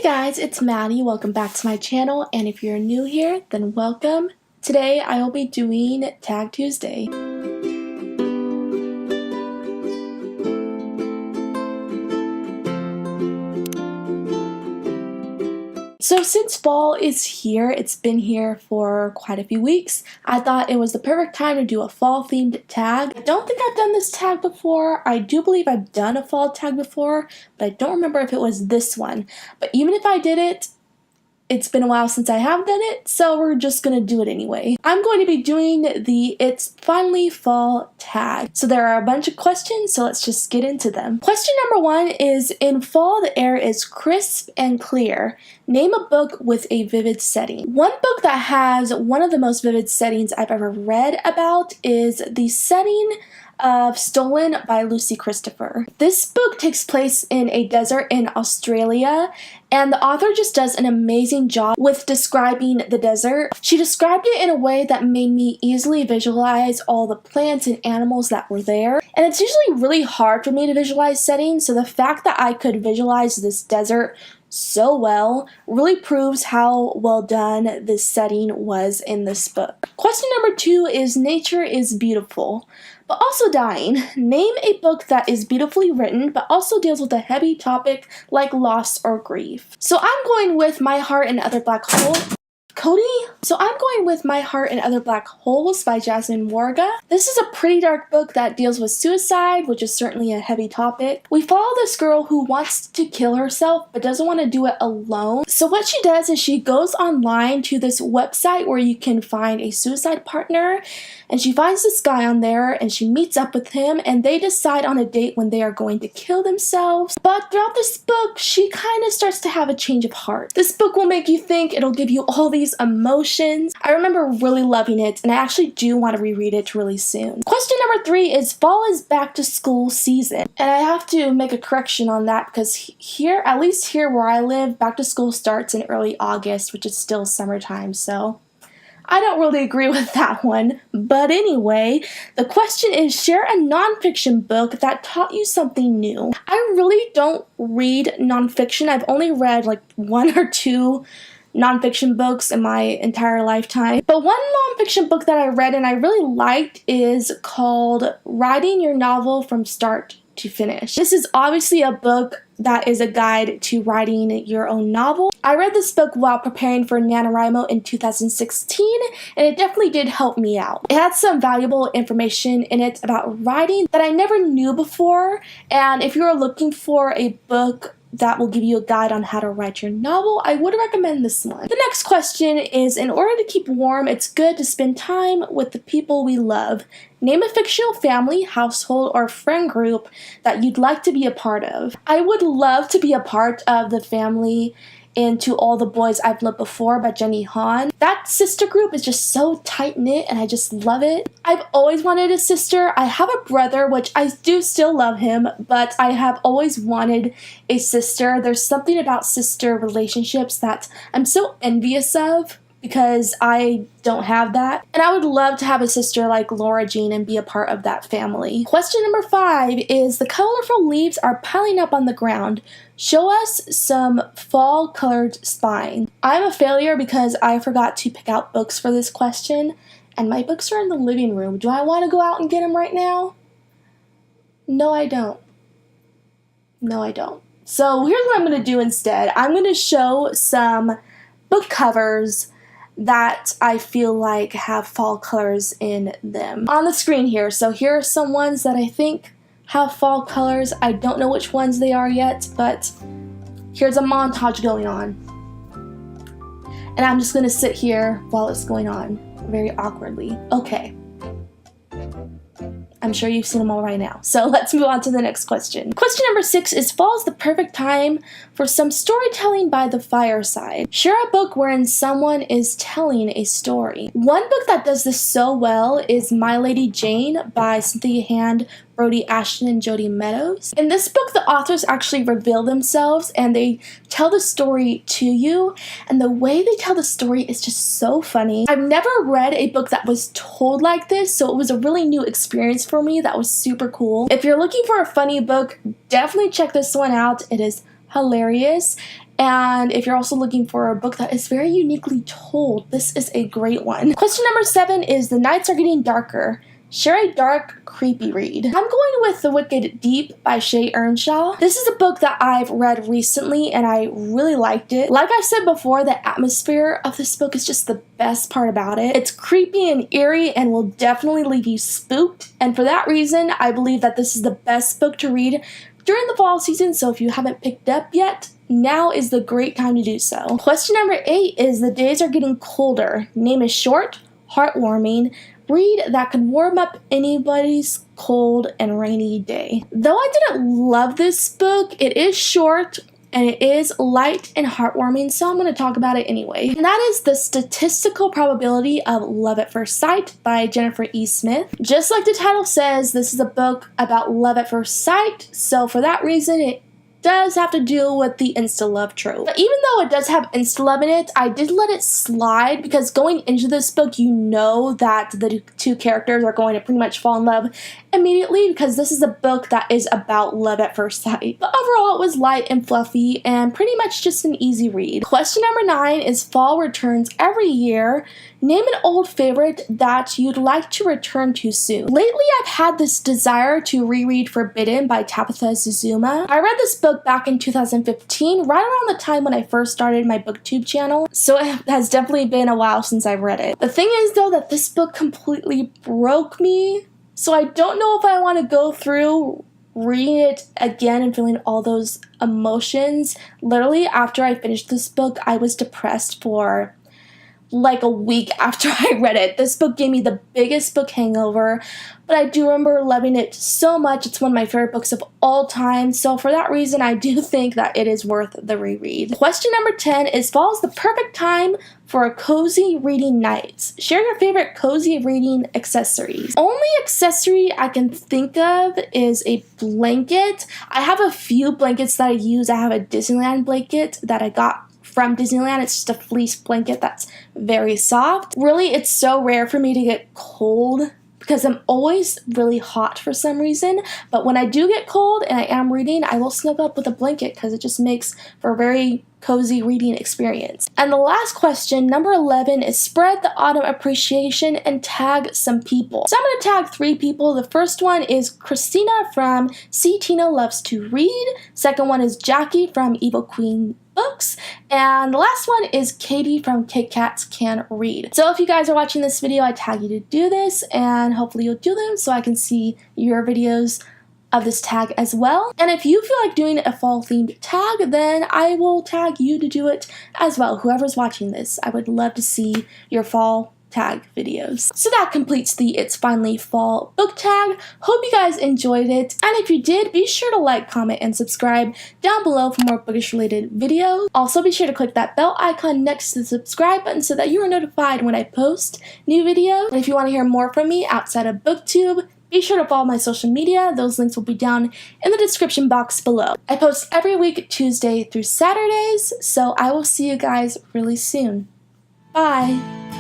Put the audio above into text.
Hey guys, it's Maddie. Welcome back to my channel, and if you're new here, then welcome. Today I will be doing Tag Tuesday. So since fall is here, it's been here for quite a few weeks, I thought it was the perfect time to do a fall themed tag. I don't think I've done this tag before. I do believe I've done a fall tag before, but I don't remember if it was this one. But even if I did it, it's been a while since I have done it, so we're just gonna do it anyway. I'm going to be doing the It's Finally Fall tag. So there are a bunch of questions, so let's just get into them. Question number 1 is, in fall the air is crisp and clear. Name a book with a vivid setting. One book that has one of the most vivid settings I've ever read about is the setting of Stolen by Lucy Christopher. This book takes place in a desert in Australia, and the author just does an amazing job with describing the desert. She described it in a way that made me easily visualize all the plants and animals that were there. And it's usually really hard for me to visualize settings, so the fact that I could visualize this desert so well really proves how well done this setting was in this book. Question number 2 is, nature is beautiful but also dying. Name a book that is beautifully written but also deals with a heavy topic like loss or grief. So I'm going with My Heart and Other Black Holes. So I'm going with My Heart and Other Black Holes by Jasmine Warga. This is a pretty dark book that deals with suicide, which is certainly a heavy topic. We follow this girl who wants to kill herself but doesn't want to do it alone. So what she does is she goes online to this website where you can find a suicide partner, and she finds this guy on there and she meets up with him, and they decide on a date when they are going to kill themselves. But throughout this book, she kind of starts to have a change of heart. This book will make you think, it'll give you all these emotions. I remember really loving it, and I actually do want to reread it really soon. Question number 3 is, fall is back to school season. And I have to make a correction on that because here, at least here where I live, back to school starts in early August, which is still summertime, so I don't really agree with that one. But anyway, the question is, share a nonfiction book that taught you something new. I really don't read nonfiction. I've only read like 1 or 2 nonfiction books in my entire lifetime. But one nonfiction book that I read and I really liked is called Writing Your Novel from Start to Finish. This is obviously a book that is a guide to writing your own novel. I read this book while preparing for NaNoWriMo in 2016, and it definitely did help me out. It had some valuable information in it about writing that I never knew before, and if you're looking for a book that will give you a guide on how to write your novel, I would recommend this one. The next question is, in order to keep warm, it's good to spend time with the people we love. Name a fictional family, household, or friend group that you'd like to be a part of. I would love to be a part of the family in To All the Boys I've Loved Before by Jenny Han. That sister group is just so tight-knit and I just love it. I've always wanted a sister. I have a brother, which I do still love him, but I have always wanted a sister. There's something about sister relationships that I'm so envious of because I don't have that. And I would love to have a sister like Laura Jean and be a part of that family. Question number 5 is, the colorful leaves are piling up on the ground. Show us some fall colored spine. I'm a failure because I forgot to pick out books for this question, and my books are in the living room. Do I want to go out and get them right now? No, I don't. No, I don't. So here's what I'm going to do instead. I'm going to show some book covers that I feel like have fall colors in them on the screen here. So here are some ones that I think have fall colors. I don't know which ones they are yet, but here's a montage going on. And I'm just gonna sit here while it's going on, very awkwardly. Okay. I'm sure you've seen them all right now. So let's move on to the next question. Question number 6 is, fall is the perfect time for some storytelling by the fireside. Share a book wherein someone is telling a story. One book that does this so well is My Lady Jane by Cynthia Hand, Brody Ashton, and Jody Meadows. In this book, the authors actually reveal themselves and they tell the story to you, and the way they tell the story is just so funny. I've never read a book that was told like this, so it was a really new experience for me that was super cool. If you're looking for a funny book, definitely check this one out. It is hilarious. And if you're also looking for a book that is very uniquely told, this is a great one. Question number 7 is The Nights Are Getting Darker. Share a dark, creepy read. I'm going with The Wicked Deep by Shay Earnshaw. This is a book that I've read recently and I really liked it. Like I said before, the atmosphere of this book is just the best part about it. It's creepy and eerie and will definitely leave you spooked. And for that reason, I believe that this is the best book to read during the fall season. So if you haven't picked up yet, now is the great time to do so. Question number 8 is The Days Are Getting Colder. Name is short, heartwarming, read that could warm up anybody's cold and rainy day. Though I didn't love this book, it is short and it is light and heartwarming, so I'm going to talk about it anyway. And that is The Statistical Probability of Love at First Sight by Jennifer E. Smith. Just like the title says, this is a book about love at first sight, so for that reason it does have to deal with the insta-love trope. But even though it does have insta-love in it, I did let it slide because going into this book, you know that the two characters are going to pretty much fall in love immediately because this is a book that is about love at first sight. But overall, it was light and fluffy and pretty much just an easy read. Question number 9 is Fall returns every year. Name an old favorite that you'd like to return to soon. Lately, I've had this desire to reread Forbidden by Tabitha Zuzuma. I read this book back in 2015, right around the time when I first started my booktube channel, so it has definitely been a while since I've read it. The thing is though that this book completely broke me, so I don't know if I want to go through reading it again and feeling all those emotions. Literally, after I finished this book, I was depressed for like a week after I read it. This book gave me the biggest book hangover, but I do remember loving it so much. It's one of my favorite books of all time, so for that reason, I do think that it is worth the reread. Question number 10 is Fall is the perfect time for a cozy reading night. Share your favorite cozy reading accessories. Only accessory I can think of is a blanket. I have a few blankets that I use. I have a Disneyland blanket that I got from Disneyland. It's just a fleece blanket that's very soft. Really, it's so rare for me to get cold because I'm always really hot for some reason. But when I do get cold and I am reading, I will snuggle up with a blanket because it just makes for a very cozy reading experience. And the last question, number 11, is Spread the autumn appreciation and tag some people. So I'm going to tag 3 people. The first one is Christina from See Tina Loves to Read. Second one is Jackie from Evil Queen Books, and the last one is Katie from Kit Kats Can Read. So if you guys are watching this video, I tag you to do this, and hopefully you'll do them so I can see your videos of this tag as well. And if you feel like doing a fall themed tag, then I will tag you to do it as well. Whoever's watching this, I would love to see your fall tag videos. So that completes the It's Finally Fall book tag. Hope you guys enjoyed it, and if you did, be sure to like, comment, and subscribe down below for more bookish related videos. Also be sure to click that bell icon next to the subscribe button so that you are notified when I post new videos. And if you want to hear more from me outside of booktube, be sure to follow my social media. Those links will be down in the description box below. I post every week Tuesday through Saturdays, so I will see you guys really soon. Bye!